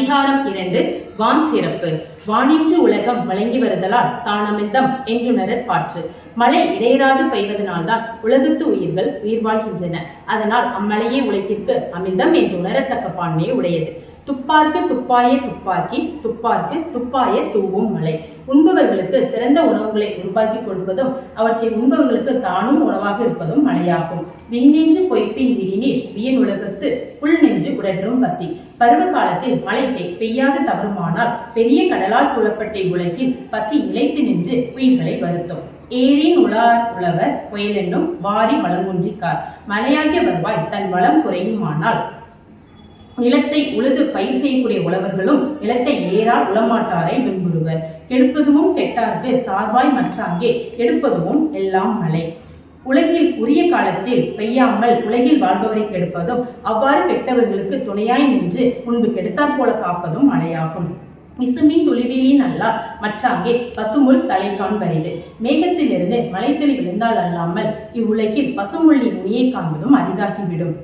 அதிகாரம் 2 வான் சிறப்பு. வானின்று உலகம் வழங்கி வருதலால் தானமிர்தம் என்றுணரற் பாற்று. மழை இடையராது பெய்வதனால்தான் உலகத்து உயிர்கள் உயிர் வாழ்கின்றன. அதனால் அம்மழையே உலகிற்கு அமிர்தம் என்று உணரத்தக்க பான்மையை உடையது. துப்பார்க்கு துப்பாய துப்பாக்கி, துப்பார்க்கு துப்பாய தூவும் மழை. உண்பவர்களுக்கு சிறந்த உணவுகளை உருவாக்கி கொடுப்பதும் அவற்றை உண்பவர்களுக்கு தானும் உணவாக இருப்பதும் மழையாகும். விண்ணென்று பொய்ப்பின் விரிநீர் வியன் உலகத்து புல் நின்று உடற்றும் பசி. பருவ காலத்தில் மழை பெய்யாது தவறுமானால் பெரிய கடலால் சூழப்பட்ட உலகில் பசி நிலைத்து நின்று உயிர்களை வருத்தும். ஏரின் உளார் உழவர் புயலென்னும் வாரி வளங்குன்றிக்கார். மழையாகிய வருவாய் தன் வளம் குறையுமானால் நிலத்தை உழுது பயிர் செய்யக்கூடிய உழவர்களும் நிலத்தை ஏறால் உளமாட்டாரை துன்புறுவர். கெடுப்பதுவும் கெட்டார்க்கு சார்பாய் மற்றாங்கே கெடுப்பதுவும் எல்லாம் மழை. உலகில் உரிய காலத்தில் பெய்யாமல் உலகில் வாழ்பவரை கெடுப்பதும் அவ்வாறு கெட்டவர்களுக்கு துணையாய் நின்று முன்பு கெடுத்தாற் போல காப்பதும் மழையாகும். இசுமின் துளிவியின் அல்லா மற்றாங்கே பசுமுள் தலை காண்பரிது. மேகத்திலிருந்து மலைத்தெளி விழுந்தால் அல்லாமல் இவ்வுலகில் பசுமுள்ளி நுனியை காண்பதும் அரிதாகிவிடும்.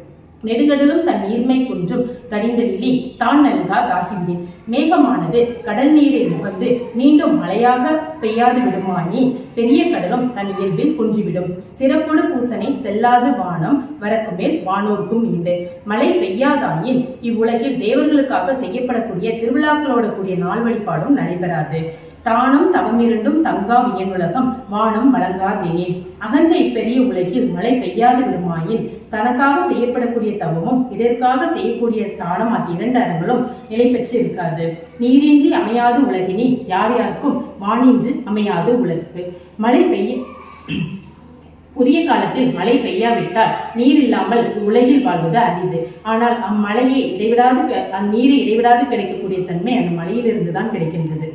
நெடுங்கடலும் தன் நீர்மை குன்றும் தடிந்தெள்ளி தான் நல்கா தாகின்றேன். மேகமானது கடல் நீரை முகந்து மீண்டும் மழையாக பெய்யாது விடுமானி பெரிய கடலும் தன் இயல்பில் குன்றிவிடும். சிறப்பொடு பூசனை செல்லாது வானம் வரக்கு மேல் வானோர்க்கும் ஈண்டு. மழை பெய்யாதாயின் இவ்வுலகில் தேவர்களுக்காக செய்யப்படக்கூடிய திருவிழாக்களோட கூடிய நாள் வழிபாடும் நடைபெறாது. தானும் தவமிரண்டும் தங்கா வியனுலகம் வானம் வழங்காதேனே. அகன்ற இப்பெரிய உலகில் மழை பெய்யாது விடுமாயின் தனக்காக செய்யப்படக்கூடிய தவமும் இதற்காக செய்யக்கூடிய தானம் ஆகிய 2 அறங்களும் நிலை பெற்று இருக்காது. நீரின்றி அமையாது உலகினி யார் யாருக்கும் வானின்றி அமையாது உலகு. மழை பெய்ய உரிய காலத்தில் மழை பெய்யாவிட்டால் நீர் இல்லாமல் உலகில் வாழ்வது அரிது. ஆனால் அம்மழையை இடைவிடாது அந்நீரை இடைவிடாது கிடைக்கக்கூடிய தன்மை அந்த மழையிலிருந்து தான் கிடைக்கின்றது.